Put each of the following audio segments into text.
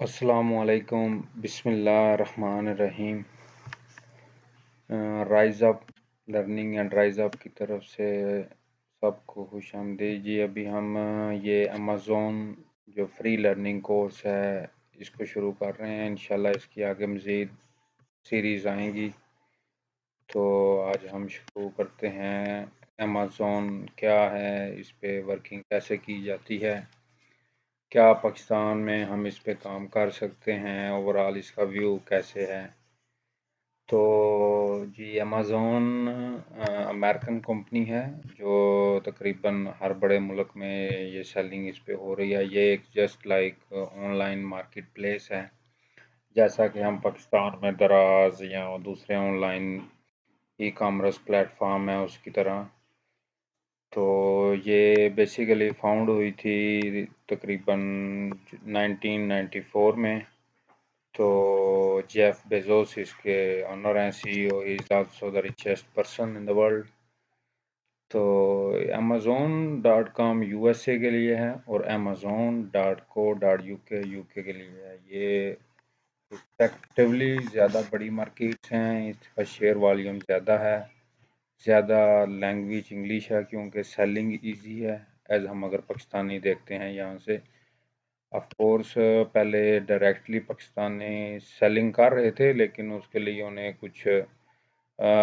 अस्सलामुअलैकुम बिस्मिल्लाहिर्रहमानिर्रहीम। Rise up learning and rise up की तरफ से सबको खुशामदीद जी। अभी हम ये अमेज़ॉन जो फ्री लर्निंग कोर्स है इसको शुरू कर रहे हैं। इंशाल्लाह इसकी आगे मज़ीद सीरीज़ आएंगी। तो आज हम शुरू करते हैं। अमेज़ॉन क्या है, इस पे वर्किंग कैसे की जाती है, क्या पाकिस्तान में हम इस पे काम कर सकते हैं, ओवरऑल इसका व्यू कैसे है। तो जी अमेज़ॉन अमेरिकन कंपनी है जो तकरीबन हर बड़े मुल्क में ये सेलिंग इस पे हो रही है। ये एक just like online market place है, जैसा कि हम पाकिस्तान में दराज या दूसरे ऑनलाइन ई कॉमर्स प्लेटफॉर्म है उसकी तरह। तो ये बेसिकली फाउंड हुई थी तकरीबन 1994 में। तो जेफ बेजोस इसके ऑनर हैं, CEO. He is also the richest person in the world. तो Amazon.com यूएसए के लिए है और Amazon.co.uk यूके के लिए है। ये रिस्पेक्टिवली ज़्यादा बड़ी मार्केट्स हैं, इसका शेयर वॉल्यूम ज़्यादा है, ज़्यादा लैंग्वेज इंग्लिश है क्योंकि सेलिंग इजी है एज हम अगर पाकिस्तानी देखते हैं यहाँ से। ऑफ कोर्स पहले डायरेक्टली पाकिस्तानी सेलिंग कर रहे थे, लेकिन उसके लिए उन्हें कुछ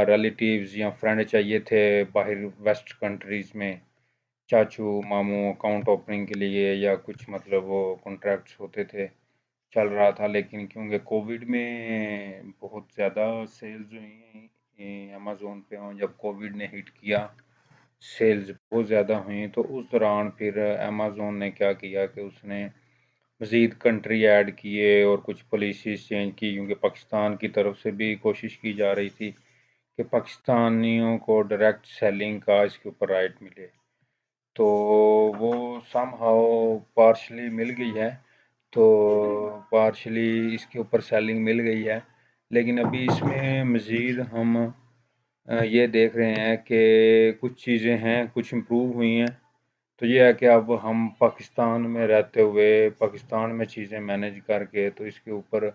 रिलेटिव्स या फ्रेंड चाहिए थे बाहर वेस्ट कंट्रीज़ में, चाचू मामू अकाउंट ओपनिंग के लिए या कुछ, मतलब वो कॉन्ट्रैक्ट्स होते थे, चल रहा था। लेकिन क्योंकि कोविड में बहुत ज़्यादा सेल्स हुई अमेज़ोन पे, और जब कोविड ने हिट किया सेल्स बहुत ज़्यादा हुई, तो उस दौरान फिर अमेज़ोन ने क्या किया कि उसने मज़ीद कंट्री ऐड किए और कुछ पॉलिसीज़ चेंज की, क्योंकि पाकिस्तान की तरफ से भी कोशिश की जा रही थी कि पाकिस्तानियों को डायरेक्ट सेलिंग का इसके ऊपर राइट मिले। तो वो समहाउ पार्शली मिल गई है। तो पार्शली इसके ऊपर सेलिंग मिल गई है, लेकिन अभी इसमें मज़ीद हम ये देख रहे हैं कि कुछ चीज़ें हैं, कुछ इम्प्रूव हुई हैं। तो ये है कि अब हम पाकिस्तान में रहते हुए पाकिस्तान में चीज़ें मैनेज करके तो इसके ऊपर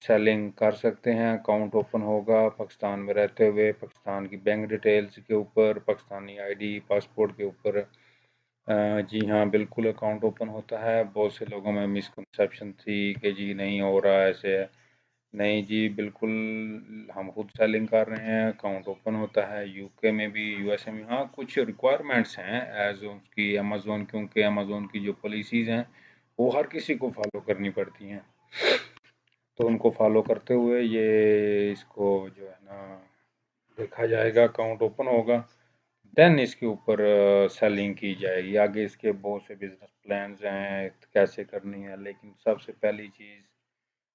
सेलिंग कर सकते हैं। अकाउंट ओपन होगा पाकिस्तान में रहते हुए, पाकिस्तान की बैंक डिटेल्स के ऊपर, पाकिस्तानी आईडी पासपोर्ट के ऊपर। जी हाँ, बिल्कुल अकाउंट ओपन होता है। बहुत से लोगों में मिसकंसेप्शन थी कि जी नहीं हो रहा है, ऐसे है। नहीं जी, बिल्कुल हम खुद सेलिंग कर रहे हैं, अकाउंट ओपन होता है यूके में भी, यूएसए में। हाँ, कुछ रिक्वायरमेंट्स हैं एज उसकी अमेज़ोन, क्योंकि अमेज़ोन की जो पॉलिसीज़ हैं वो हर किसी को फॉलो करनी पड़ती हैं। तो उनको फॉलो करते हुए ये इसको जो है ना देखा जाएगा, अकाउंट ओपन होगा, देन इसके ऊपर सेलिंग की जाएगी। आगे इसके बहुत से बिजनेस प्लान्स हैं कैसे करनी है, लेकिन सबसे पहली चीज़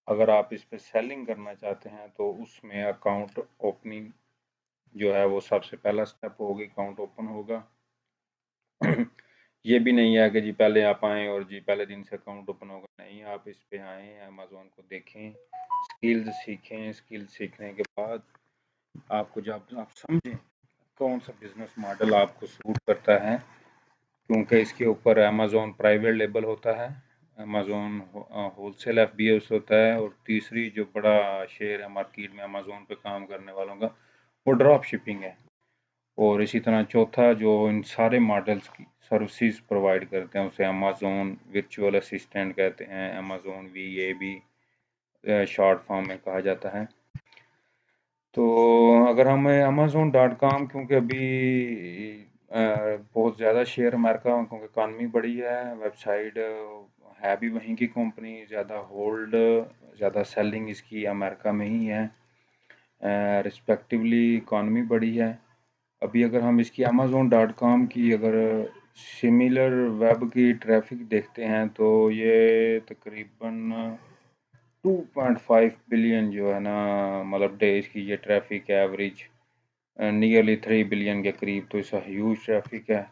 अगर आप इस पे सेलिंग करना चाहते हैं तो उसमें अकाउंट ओपनिंग जो है वो सबसे पहला स्टेप होगी, अकाउंट ओपन होगा। ये भी नहीं है कि जी पहले आप आएँ और जी पहले दिन से अकाउंट ओपन होगा, नहीं। आप इस पे आएँ, अमेज़ॉन को देखें, स्किल्स सीखें। स्किल्स सीखने के बाद आपको जब आप समझें कौन सा बिजनेस मॉडल आपको सूट करता है, क्योंकि इसके ऊपर अमेज़ॉन प्राइवेट लेबल होता है, अमेज़ॉन होलसेल एफबीएस होता है, और तीसरी जो बड़ा शेयर है मार्केट में अमेज़ॉन पे काम करने वालों का, वो ड्रॉप शिपिंग है। और इसी तरह चौथा जो इन सारे मॉडल्स की सर्विसेज प्रोवाइड करते हैं उसे अमेज़ॉन वर्चुअल असिस्टेंट कहते हैं, अमेज़ॉन वीएबी शॉर्ट फॉर्म में कहा जाता है। तो अगर हम Amazon.com, क्योंकि अभी बहुत ज़्यादा शेयर अमेरिका में, क्योंकि इकानमी बड़ी है, वेबसाइट है भी वहीं की कंपनी, ज़्यादा होल्ड, ज़्यादा सेलिंग इसकी अमेरिका में ही है, रिस्पेक्टिवली इकानमी बड़ी है। अभी अगर हम इसकी Amazon.com की अगर सिमिलर वेब की ट्रैफिक देखते हैं तो ये तकरीबन 2.5 बिलियन जो है ना, मतलब डेज की ये ट्रैफिक है एवरेज, नियरली 3 बिलियन के करीब। तो इसका ह्यूज ट्रैफिक है।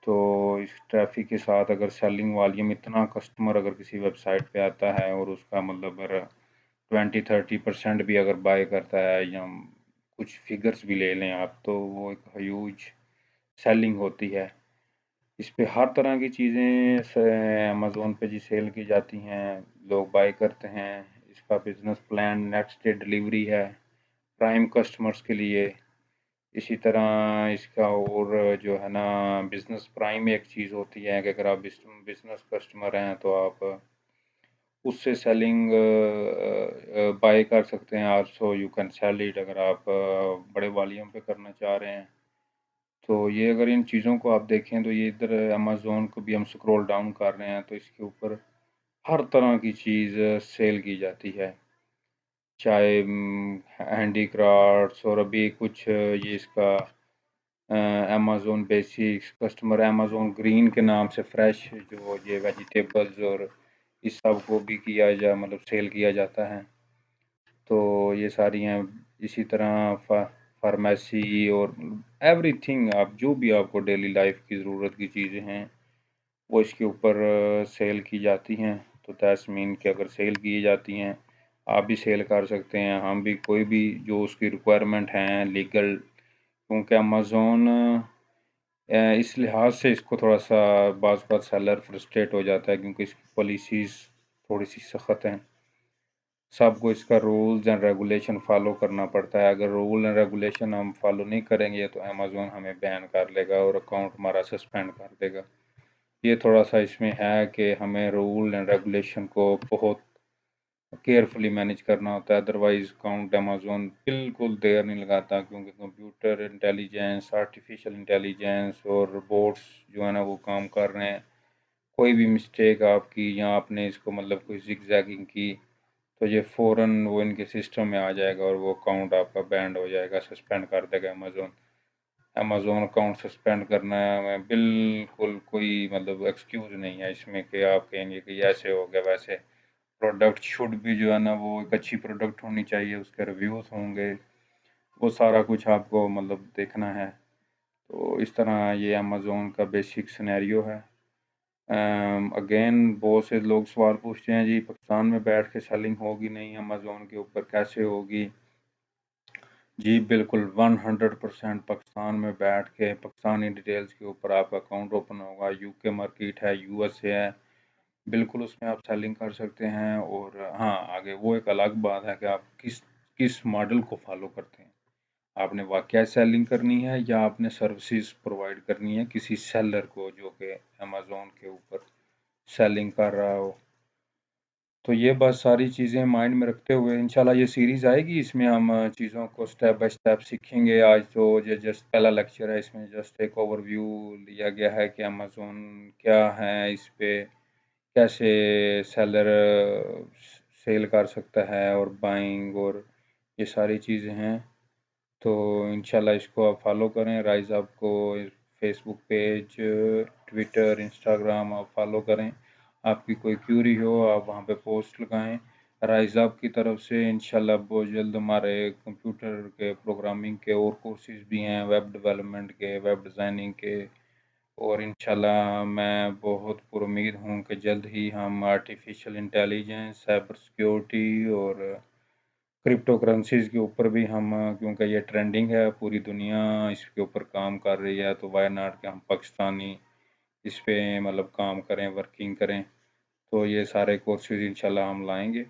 तो इस ट्रैफिक के साथ अगर सेलिंग वॉल्यूम इतना, कस्टमर अगर किसी वेबसाइट पे आता है और उसका मतलब अगर 20-30% भी अगर बाय करता है, या कुछ फिगर्स भी ले लें आप, तो वो एक ह्यूज सेलिंग होती है। इस पे हर तरह की चीज़ें अमेज़ोन पे जी सेल की जाती हैं, लोग बाय करते हैं। इसका business plan next day delivery है प्राइम कस्टमर्स के लिए। इसी तरह इसका और जो है ना बिज़नेस प्राइम एक चीज़ होती है कि अगर आप बिज़नेस कस्टमर हैं तो आप उससे सेलिंग बाय कर सकते हैं। Also you can sell it अगर आप बड़े वॉल्यूम पे करना चाह रहे हैं। तो ये अगर इन चीज़ों को आप देखें तो ये इधर अमेज़ोन को भी हम स्क्रॉल डाउन कर रहे हैं तो इसके ऊपर हर तरह की चीज़ सेल की जाती है, चाहे हैंडीक्राफ्ट्स और अभी कुछ ये इसका Amazon basics customer Amazon green के नाम से फ्रेश जो ये वेजिटेबल्स और इस सब को भी किया जा मतलब सेल किया जाता है। तो ये सारी हैं। इसी तरह फार्मेसी और एवरीथिंग आप जो भी आपको डेली लाइफ की ज़रूरत की चीज़ें हैं वो इसके ऊपर सेल की जाती हैं। तो दैट्स मीन कि अगर सेल की जाती हैं आप भी सेल कर सकते हैं, हम भी कोई भी जो उसकी रिक्वायरमेंट हैं लीगल, क्योंकि अमेज़ोन इस लिहाज से इसको थोड़ा सा बाज़ बात सेलर फ्रस्ट्रेट हो जाता है क्योंकि इसकी पॉलिसीज़ थोड़ी सी सख्त हैं। सबको इसका रूल्स एंड रेगुलेशन फॉलो करना पड़ता है। अगर रूल एंड रेगुलेशन हम फॉलो नहीं करेंगे तो अमेज़ोन हमें बैन कर लेगा और अकाउंट हमारा सस्पेंड कर देगा। ये थोड़ा सा इसमें है कि हमें रूल एंड रेगुलेशन को बहुत केयरफुली मैनेज करना होता है, अदरवाइज अकाउंट अमेज़ोन बिल्कुल देर नहीं लगाता क्योंकि कंप्यूटर इंटेलिजेंस, आर्टिफिशियल इंटेलिजेंस और रोबोट्स जो है ना वो काम कर रहे हैं। कोई भी मिस्टेक आपकी या आपने इसको मतलब कोई जिगजैगिंग की तो ये फ़ौरन वो इनके सिस्टम में आ जाएगा और वो अकाउंट आपका बैंड हो जाएगा, सस्पेंड कर देगा अमेज़ोन। अमेज़ोन अकाउंट सस्पेंड करना में बिल्कुल कोई मतलब एक्सक्यूज़ नहीं है इसमें कि आप कहेंगे कि ऐसे हो गया वैसे। प्रोडक्ट शुड भी जो है ना वो एक अच्छी प्रोडक्ट होनी चाहिए, उसके रिव्यूज़ होंगे, वो सारा कुछ आपको मतलब देखना है। तो इस तरह ये अमेज़ोन का बेसिक सिनेरियो है। अगेन बहुत से लोग सवाल पूछते हैं जी पाकिस्तान में बैठ के सेलिंग होगी नहीं अमेज़ोन के ऊपर कैसे होगी? जी बिल्कुल 100% पाकिस्तान में बैठ के पाकिस्तानी डिटेल्स के ऊपर आपका अकाउंट ओपन होगा। यूके मार्केट है, यूएसए है, बिल्कुल उसमें आप सेलिंग कर सकते हैं। और हाँ, आगे वो एक अलग बात है कि आप किस किस मॉडल को फॉलो करते हैं। आपने वाकई सेलिंग करनी है या आपने सर्विसेज प्रोवाइड करनी है किसी सेलर को जो कि अमेज़ोन के ऊपर सेलिंग कर रहा हो। तो ये बस सारी चीज़ें माइंड में रखते हुए इंशाल्लाह ये सीरीज़ आएगी, इसमें हम चीज़ों को स्टेप बाय स्टेप सीखेंगे। आज तो ये जस्ट पहला लेक्चर है, इसमें जस्ट एक ओवरव्यू लिया गया है कि अमेज़ोन क्या है, इस पे कैसे सेलर सेल कर सकता है और बाइंग और ये सारी चीज़ें हैं। तो इंशाल्लाह इसको आप फॉलो करें। राइज़ आपको फेसबुक पेज, ट्विटर, इंस्टाग्राम आप फॉलो करें। आपकी कोई क्यूरी हो आप वहाँ पे पोस्ट लगाएं। राइज़ अप की तरफ से इंशाल्लाह बहुत जल्द हमारे कंप्यूटर के प्रोग्रामिंग के और कोर्सेज भी हैं, वेब डेवलपमेंट के, वेब डिज़ाइनिंग के। और इंशाल्लाह मैं बहुत पुरुमीद हूँ कि जल्द ही हम आर्टिफिशियल इंटेलिजेंस, साइबर सिक्योरिटी और क्रिप्टो करेंसीज के ऊपर भी हम क्योंकि ये ट्रेंडिंग है, पूरी दुनिया इसके ऊपर काम कर रही है, तो वाई नॉट कि हम पाकिस्तानी इस पे मतलब काम करें, वर्किंग करें। तो ये सारे कोर्सेज इंशाल्लाह हम लाएंगे।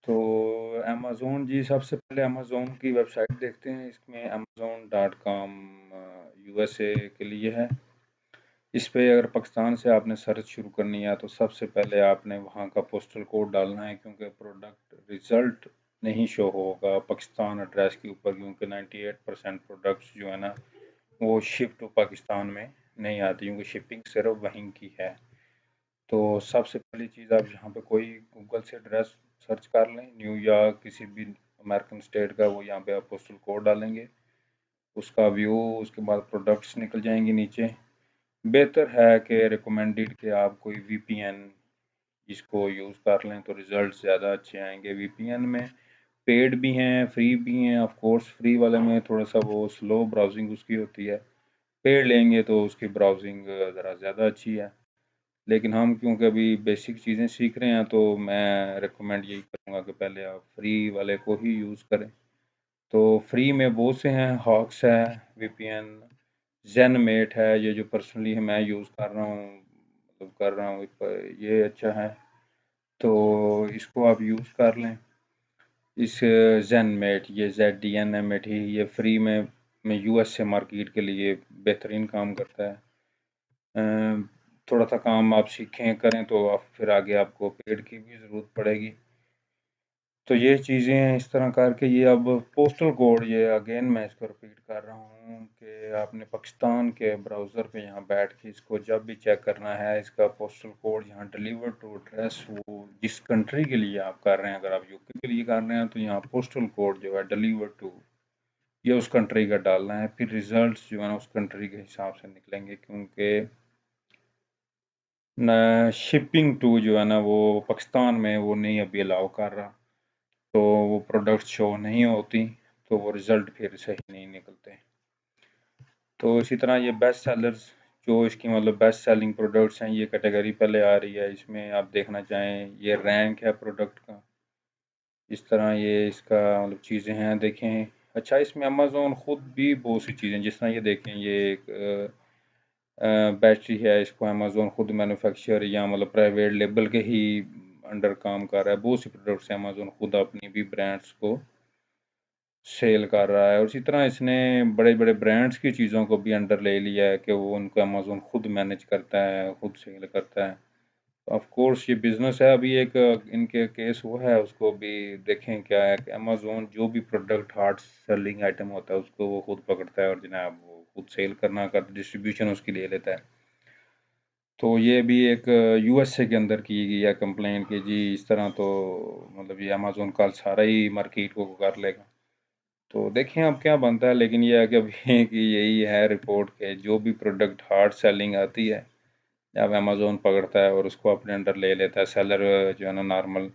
तो अमेज़ोन जी सबसे पहले अमेज़ोन की वेबसाइट देखते हैं। इसमें amazon.com यूएसए के लिए है। इस पे अगर पाकिस्तान से आपने सर्च शुरू करनी है तो सबसे पहले आपने वहाँ का पोस्टल कोड डालना है क्योंकि प्रोडक्ट रिज़ल्ट नहीं शो होगा पाकिस्तान एड्रेस के ऊपर, क्योंकि 98% प्रोडक्ट्स जो है ना वो शिप टू पाकिस्तान में नहीं आती क्योंकि शिपिंग सिर्फ वहीं की है। तो सबसे पहली चीज़ आप यहाँ पे कोई गूगल से एड्रेस सर्च कर लें, न्यूयॉर्क किसी भी अमेरिकन स्टेट का, वो यहाँ पे आप पोस्टल कोड डालेंगे, उसका व्यू, उसके बाद प्रोडक्ट्स निकल जाएंगी नीचे। बेहतर है कि रिकमेंडेड कि आप कोई वीपीएन इसको यूज़ कर लें तो रिज़ल्ट ज़्यादा अच्छे आएंगे। वीपीएन में पेड भी हैं, फ्री भी हैं। ऑफ कोर्स फ्री वाले में थोड़ा सा वो स्लो ब्राउजिंग उसकी होती है, पेड लेंगे तो उसकी ब्राउजिंग ज़रा ज़्यादा अच्छी है। लेकिन हम क्योंकि अभी बेसिक चीज़ें सीख रहे हैं तो मैं रिकमेंड यही करूँगा कि पहले आप फ्री वाले को ही यूज़ करें। तो फ्री में बहुत से हैं, हॉक्स है वीपीएन, ज़ेनमेट है, ये जो पर्सनली मैं यूज़ कर रहा हूँ, मतलब कर रहा हूँ, ये अच्छा है, तो इसको आप यूज़ कर लें। इस ज़ेनमेट, ये ZDNMAT, ये फ्री में यूएस से मार्केट के लिए बेहतरीन काम करता है। थोड़ा सा काम आप सीखें करें तो आप फिर आगे आपको पेड की भी ज़रूरत पड़ेगी। तो ये चीज़ें हैं इस तरह करके। ये अब पोस्टल कोड, ये अगेन मैं इसको रिपीट कर रहा हूँ कि आपने पाकिस्तान के ब्राउज़र पे यहाँ बैठ के इसको जब भी चेक करना है, इसका पोस्टल कोड यहाँ डिलीवर टू एड्रेस, वो जिस कंट्री के लिए आप कर रहे हैं, अगर आप यूके के लिए कर रहे हैं तो यहाँ पोस्टल कोड जो है डिलीवर टू, ये उस कंट्री का डालना है। फिर रिजल्ट्स जो है ना उस कंट्री के हिसाब से निकलेंगे, क्योंकि न शिपिंग टू जो है ना वो पाकिस्तान में वो नहीं अभी अलाउ कर रहा, तो वो प्रोडक्ट शो नहीं होती, तो वो रिज़ल्ट फिर सही नहीं निकलते। तो इसी तरह ये बेस्ट सेलर्स, जो इसकी मतलब बेस्ट सेलिंग प्रोडक्ट्स हैं, ये कैटेगरी पहले आ रही है। इसमें आप देखना चाहें, ये रैंक है प्रोडक्ट का, इस तरह ये इसका मतलब चीज़ें हैं, देखें। अच्छा, इसमें अमेज़ोन ख़ुद भी बहुत सी चीज़ें, जिस तरह ये देखें, ये एक बैटरी है, इसको अमेज़ोन ख़ुद मैन्युफैक्चर या मतलब प्राइवेट लेबल के ही अंडर काम कर रहा है। बहुत सी प्रोडक्ट्स हैं, अमेज़ोन ख़ुद अपनी भी ब्रांड्स को सेल कर रहा है, और इसी तरह इसने बड़े बड़े ब्रांड्स की चीज़ों को भी अंडर ले लिया है कि वो उनको अमेज़ोन ख़ुद मैनेज करता है, ख़ुद सेल करता है। ऑफ कोर्स ये बिज़नेस है। अभी एक इनके केस हुआ है, उसको भी देखें क्या है कि अमेज़ोन जो भी प्रोडक्ट हार्ड सेलिंग आइटम होता है उसको वो खुद पकड़ता है, और जनाब वो खुद सेल करना का डिस्ट्रीब्यूशन उसकी ले लेता है। तो ये भी एक यूएसए के अंदर की गई है कंप्लेन कि जी इस तरह तो मतलब ये अमेज़ोन कल सारा ही मार्केट को कर लेगा। तो देखें अब क्या बनता है, लेकिन ये है कि अभी कि यही है रिपोर्ट के जो भी प्रोडक्ट हार्ड सेलिंग आती है, अब अमेज़ोन पकड़ता है और उसको अपने अंडर ले लेता है। सेलर जो है ना नॉर्मल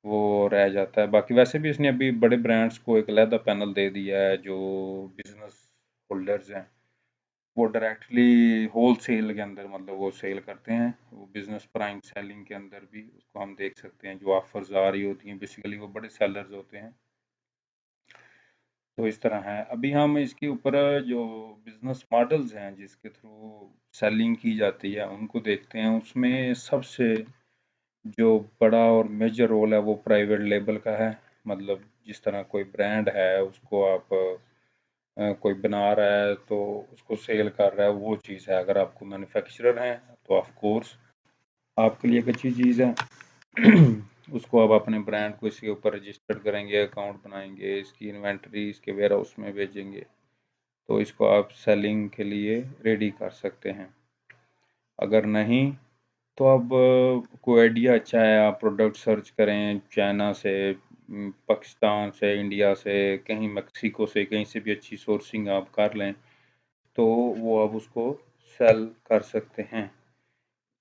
वो रह जाता है। बाकी वैसे भी इसने अभी बड़े ब्रांड्स को एक अलहदा पैनल दे दिया है, जो बिजनेस होल्डर्स हैं वो डायरेक्टली होल सेल के अंदर मतलब वो सेल करते हैं। वो बिजनेस प्राइम सेलिंग के अंदर भी उसको हम देख सकते हैं, जो ऑफर्स आ रही होती हैं, बेसिकली वो बड़े सेलर्स होते हैं। तो इस तरह है। अभी हम इसके ऊपर जो बिजनेस मॉडल्स हैं जिसके थ्रू सेलिंग की जाती है उनको देखते हैं। उसमें सबसे जो बड़ा और मेजर रोल है वो प्राइवेट लेबल का है। मतलब जिस तरह कोई ब्रांड है उसको आप कोई बना रहा है तो उसको सेल कर रहा है, वो चीज़ है। अगर आपको मैन्युफैक्चरर हैं तो ऑफ कोर्स आपके लिए एक अच्छी चीज़ है। उसको आप अपने ब्रांड को इसके ऊपर रजिस्टर्ड करेंगे, अकाउंट बनाएंगे, इसकी इन्वेंट्री इसके वेयर हाउस में भेजेंगे, तो इसको आप सेलिंग के लिए रेडी कर सकते हैं। अगर नहीं तो अब कोई आइडिया अच्छा है, आप प्रोडक्ट सर्च करें चाइना से, पाकिस्तान से, इंडिया से, कहीं मेक्सिको से, कहीं से भी अच्छी सोर्सिंग आप कर लें तो वो आप उसको सेल कर सकते हैं।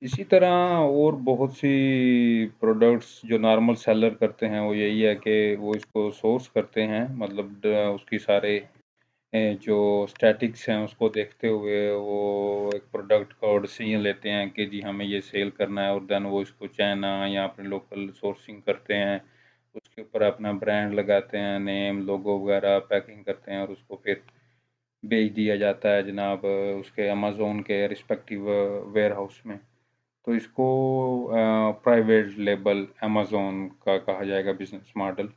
इसी तरह और बहुत सी प्रोडक्ट्स जो नॉर्मल सेलर करते हैं वो यही है कि वो इसको सोर्स करते हैं, मतलब उसकी सारे जो स्टैटिक्स हैं उसको देखते हुए वो एक प्रोडक्ट का डिसीजन लेते हैं कि जी हमें ये सेल करना है, और देन वो इसको चाइना या अपने लोकल सोर्सिंग करते हैं, उसके ऊपर अपना ब्रांड लगाते हैं, नेम लोगो वगैरह पैकिंग करते हैं, और उसको फिर बेच दिया जाता है जनाब उसके अमेज़ोन के रिस्पेक्टिव वेयर हाउस में। तो इसको प्राइवेट लेबल अमेज़ोन का कहा जाएगा बिजनेस मॉडल।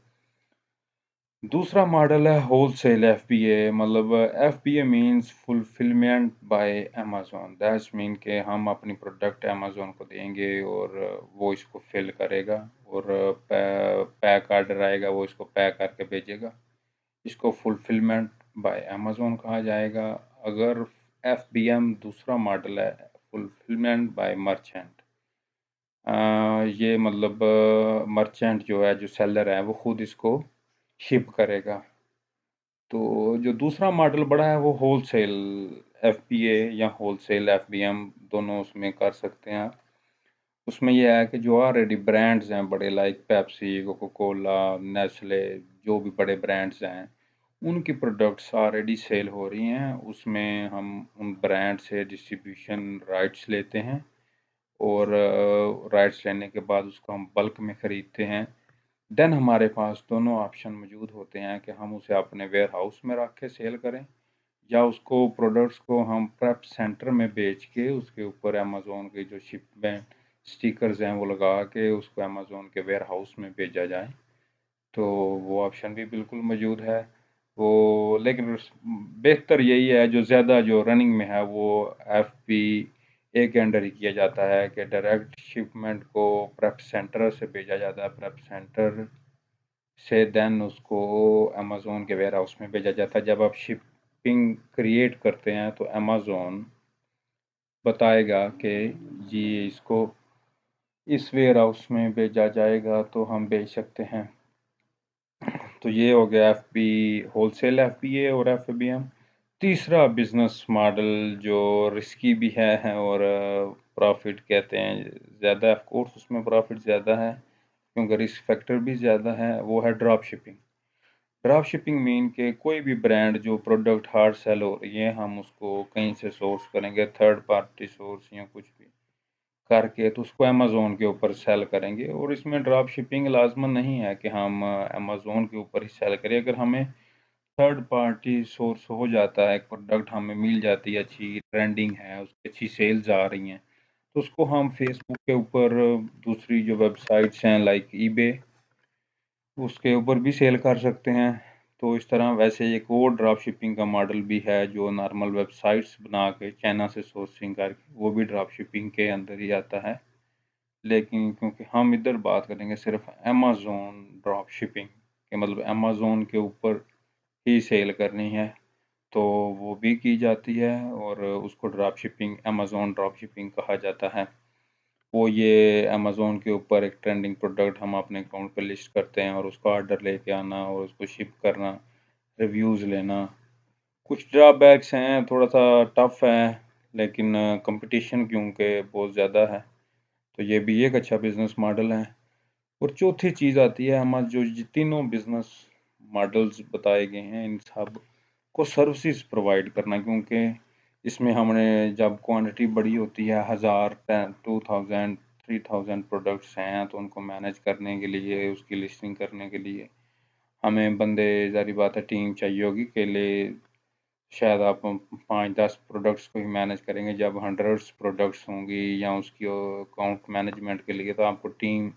दूसरा मॉडल है होलसेल एफबीए। मतलब FBA means fulfilment bye Amazon. That's mean के हम अपनी प्रोडक्ट अमेज़ोन को देंगे और वो इसको फिल करेगा, और पैक आर्डर आएगा वो इसको पैक करके भेजेगा। इसको फुलफिलमेंट बाय अमेज़ोन कहा जाएगा। अगर एफबीएम दूसरा मॉडल है, फुलफिलमेंट बाय मर्चेंट। ये मतलब मर्चेंट जो है, जो सेलर है, वो खुद इसको शिप करेगा। तो जो दूसरा मॉडल बड़ा है वो होलसेल एफबीए या होलसेल एफबीएम दोनों उसमें कर सकते हैं। उसमें यह है कि जो ऑलरेडी ब्रांड्स हैं बड़े, like Pepsi, Coca Cola, Nestle, जो भी बड़े ब्रांड्स हैं उनकी प्रोडक्ट्स ऑलरेडी सेल हो रही हैं, उसमें हम उन ब्रांड से डिस्ट्रीब्यूशन राइट्स लेते हैं, और राइट्स लेने के बाद उसको हम बल्क में ख़रीदते हैं। देन हमारे पास दोनों ऑप्शन मौजूद होते हैं कि हम उसे अपने वेयर हाउस में रख के सेल करें, या उसको प्रोडक्ट्स को हम प्रेप सेंटर में बेच के उसके ऊपर अमेज़ोन के जो शिपमेंट स्टिकर्स हैं वो लगा के उसको अमेज़ोन के वेयर हाउस में भेजा जाए, तो वो ऑप्शन भी बिल्कुल मौजूद है। वो लेकिन बेहतर यही है, जो ज़्यादा जो रनिंग में है वो FBA के अंडर ही किया जाता है कि डायरेक्ट शिपमेंट को प्रेप सेंटर से भेजा जाता है, प्रेप सेंटर से देन उसको अमेज़ोन के वेयर हाउस में भेजा जाता है। जब आप शिपिंग क्रिएट करते हैं तो अमेज़ोन बताएगा कि जी इसको इस वेयर हाउस में भेजा जाएगा तो हम भेज सकते हैं। तो ये हो गया FB होलसेल FBA और FBM। तीसरा बिजनेस मॉडल जो रिस्की भी है और प्रॉफिट कहते हैं ज़्यादा, ऑफ कोर्स उसमें प्रॉफिट ज़्यादा है क्योंकि रिस्क फैक्टर भी ज़्यादा है, वो है drop shipping. Drop shipping mean के कोई भी ब्रांड जो प्रोडक्ट हार्ड सेल हो रही है हम उसको कहीं से सोर्स करेंगे, थर्ड पार्टी सोर्स या कुछ भी करके, तो उसको अमेज़ोन के ऊपर सेल करेंगे। और इसमें ड्रॉप शिपिंग लाजमन नहीं है कि हम अमेज़ोन के ऊपर ही सेल करें। अगर हमें थर्ड पार्टी सोर्स हो जाता है, एक प्रोडक्ट हमें मिल जाती है, अच्छी ट्रेंडिंग है, उसकी अच्छी सेल्स आ रही हैं, तो उसको हम फेसबुक के ऊपर दूसरी जो वेबसाइट्स हैं लाइक ईबे उसके ऊपर भी सेल कर सकते हैं। तो इस तरह वैसे एक और ड्रॉप शिपिंग का मॉडल भी है जो नॉर्मल वेबसाइट्स बना के चाइना से सोर्सिंग करके, वो भी ड्रॉप शिपिंग के अंदर ही आता है। लेकिन क्योंकि हम इधर बात करेंगे सिर्फ अमेज़ोन ड्रॉप शिपिंग के, मतलब अमेज़ोन के ऊपर ही सेल करनी है, तो वो भी की जाती है और उसको drop shipping, Amazon drop shipping कहा जाता है। वो ये अमेज़ोन के ऊपर एक ट्रेंडिंग प्रोडक्ट हम अपने अकाउंट पे लिस्ट करते हैं और उसका ऑर्डर लेके आना और उसको शिप करना, रिव्यूज़ लेना। कुछ ड्रॉबैक्स हैं, थोड़ा सा टफ है, लेकिन कंपटीशन क्योंकि बहुत ज़्यादा है, तो ये भी एक अच्छा बिजनेस मॉडल है। और चौथी चीज़ आती है हमारे जो ये तीनों बिजनेस मॉडल्स बताए गए हैं इन सब को सर्विसेज प्रोवाइड करना, क्योंकि इसमें हमने जब क्वांटिटी बड़ी होती है, 1000 2000 3000 प्रोडक्ट्स हैं, तो उनको मैनेज करने के लिए, उसकी लिस्टिंग करने के लिए हमें बंदे, ज़ाहिर बात है टीम चाहिए होगी। अकेले शायद आप 5-10 प्रोडक्ट्स को ही मैनेज करेंगे, जब हंड्रेड्स प्रोडक्ट्स होंगी या उसकी अकाउंट मैनेजमेंट के लिए तो आपको टीम,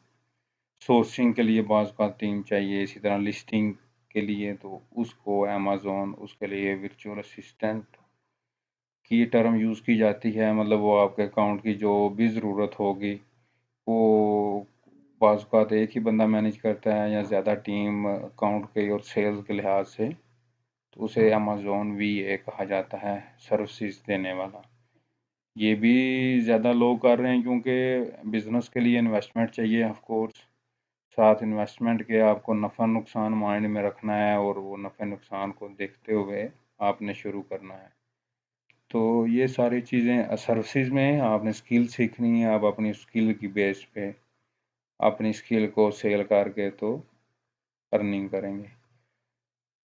सोर्सिंग के लिए बाज़ का टीम चाहिए, इसी तरह लिस्टिंग के लिए तो उसको अमेज़न उसके लिए वर्चुअल असिस्टेंट की टर्म यूज़ की जाती है। मतलब वो आपके अकाउंट की जो भी ज़रूरत होगी वो बाज़ औक़ात एक ही बंदा मैनेज करता है या ज़्यादा टीम अकाउंट के और सेल्स के लिहाज से, तो उसे अमेज़न VA कहा जाता है, सर्विसेज देने वाला। ये भी ज़्यादा लोग कर रहे हैं क्योंकि बिज़नेस के लिए इन्वेस्टमेंट चाहिए ऑफ कोर्स। साथ इन्वेस्टमेंट के आपको नफ़ा नुकसान माइंड में रखना है और वो नफ़े नुकसान को देखते हुए आपने शुरू करना है। तो ये सारी चीज़ें सर्विसेज में आपने स्किल सीखनी है, आप अपनी स्किल की बेस पे अपनी स्किल को सेल करके तो अर्निंग करेंगे।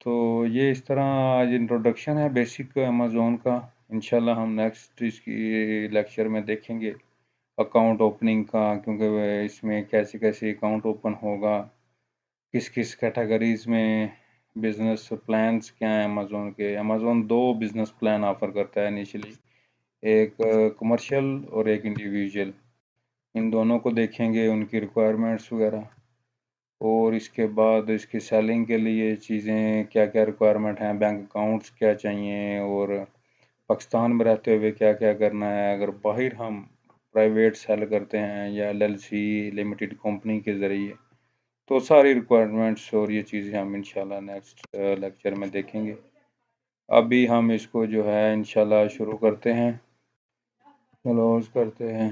तो ये इस तरह आज इंट्रोडक्शन है बेसिक अमेज़न का। इंशाल्लाह हम नेक्स्ट इसकी लेक्चर में देखेंगे अकाउंट ओपनिंग का, क्योंकि इसमें कैसे कैसे अकाउंट ओपन होगा, किस किस कैटेगरीज में, बिजनेस प्लान्स क्या हैं अमेज़न के। अमेज़न दो बिजनेस प्लान ऑफर करता है इनिशियली, एक कमर्शियल और एक इंडिविजुअल। इन दोनों को देखेंगे, उनकी रिक्वायरमेंट्स वगैरह, और इसके बाद इसकी सेलिंग के लिए चीज़ें क्या क्या रिक्वायरमेंट हैं, बैंक अकाउंट्स क्या चाहिए, और पाकिस्तान में रहते हुए क्या क्या करना है अगर बाहर हम प्राइवेट सेल करते हैं या LLC लिमिटेड कंपनी के ज़रिए। तो सारी रिक्वायरमेंट्स और ये चीज़ें हम इंशाल्लाह नेक्स्ट लेक्चर में देखेंगे। अभी हम इसको जो है इंशाल्लाह शुरू करते हैं, क्लोज करते हैं।